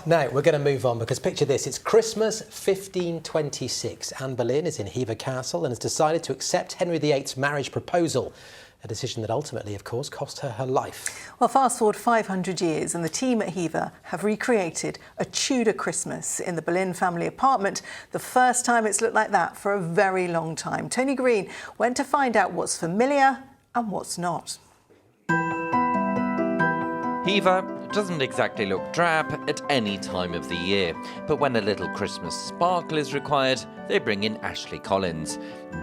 Now, we're going to move on because picture this. It's Christmas 1526. Anne Boleyn is in Hever Castle and has decided to accept Henry VIII's marriage proposal. A decision that ultimately, of course, cost her her life. Well, fast forward 500 years and the team at Hever have recreated a Tudor Christmas in the Boleyn family apartment. The first time it's looked like that for a very long time. Tony Green went to find out what's familiar and what's not. Hever doesn't exactly look drab at any time of the year, but when a little Christmas sparkle is required, they bring in Ashley Collins.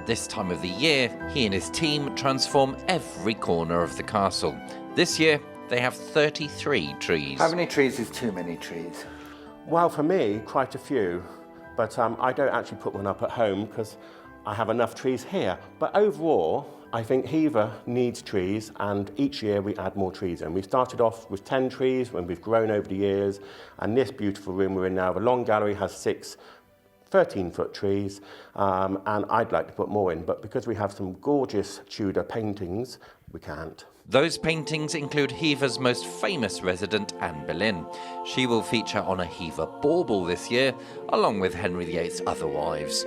This time of the year, he and his team transform every corner of the castle. This year, they have 33 trees. How many trees is too many trees? Well, for me, quite a few, but I don't actually put one up at home because I have enough trees here. But overall, I think Hever needs trees, and each year we add more trees in. We started off with 10 trees when we've grown over the years, and this beautiful room we're in now, the long gallery, has 6 13-foot trees, and I'd like to put more in, but because we have some gorgeous Tudor paintings, we can't. Those paintings include Hever's most famous resident, Anne Boleyn. She will feature on a Hever bauble this year, along with Henry VIII's other wives.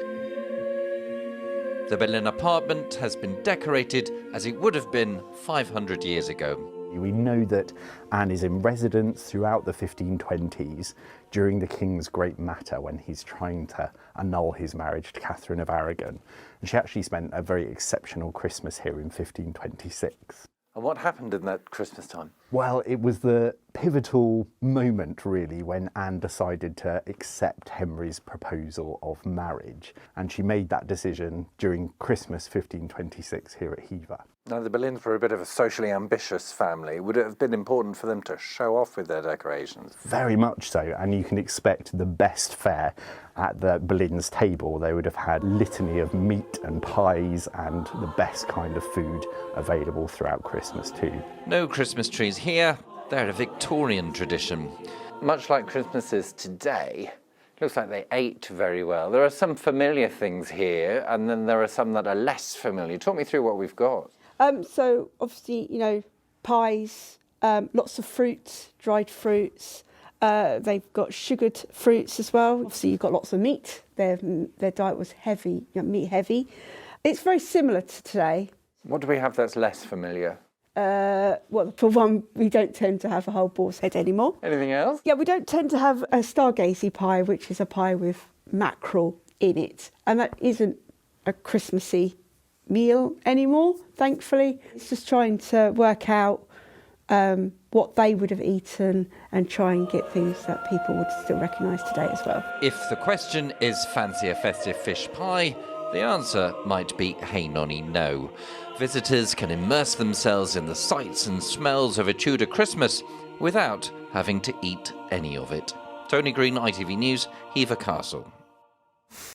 The Boleyn apartment has been decorated as it would have been 500 years ago. We know that Anne is in residence throughout the 1520s during the King's Great Matter when he's trying to annul his marriage to Catherine of Aragon. And she actually spent a very exceptional Christmas here in 1526. And what happened in that Christmas time? Well, it was the pivotal moment, really, when Anne decided to accept Henry's proposal of marriage. And she made that decision during Christmas 1526 here at Hever. Now, the Boleyns were a bit of a socially ambitious family. Would it have been important for them to show off with their decorations? Very much so, and you can expect the best fare at the Boleyn's table. They would have had litany of meat and pies and the best kind of food available throughout Christmas too. No Christmas trees here, they're a Victorian tradition. Much like Christmases today, it looks like they ate very well. There are some familiar things here, and then there are some that are less familiar. Talk me through what we've got. So obviously, you know, pies, lots of fruits, dried fruits. They've got sugared fruits as well. Obviously, you've got lots of meat. Their diet was heavy, meat heavy. It's very similar to today. What do we have that's less familiar? Well, for one, we don't tend to have a whole boar's head anymore. Anything else? Yeah, we don't tend to have a stargazy pie, which is a pie with mackerel in it. And that isn't a Christmassy meal anymore, thankfully. It's just trying to work out what they would have eaten and try and get things that people would still recognise today as well. If the question is fancy a festive fish pie, the answer might be hey nonny no. Visitors can immerse themselves in the sights and smells of a Tudor Christmas without having to eat any of it. Tony Green, ITV News, Hever Castle.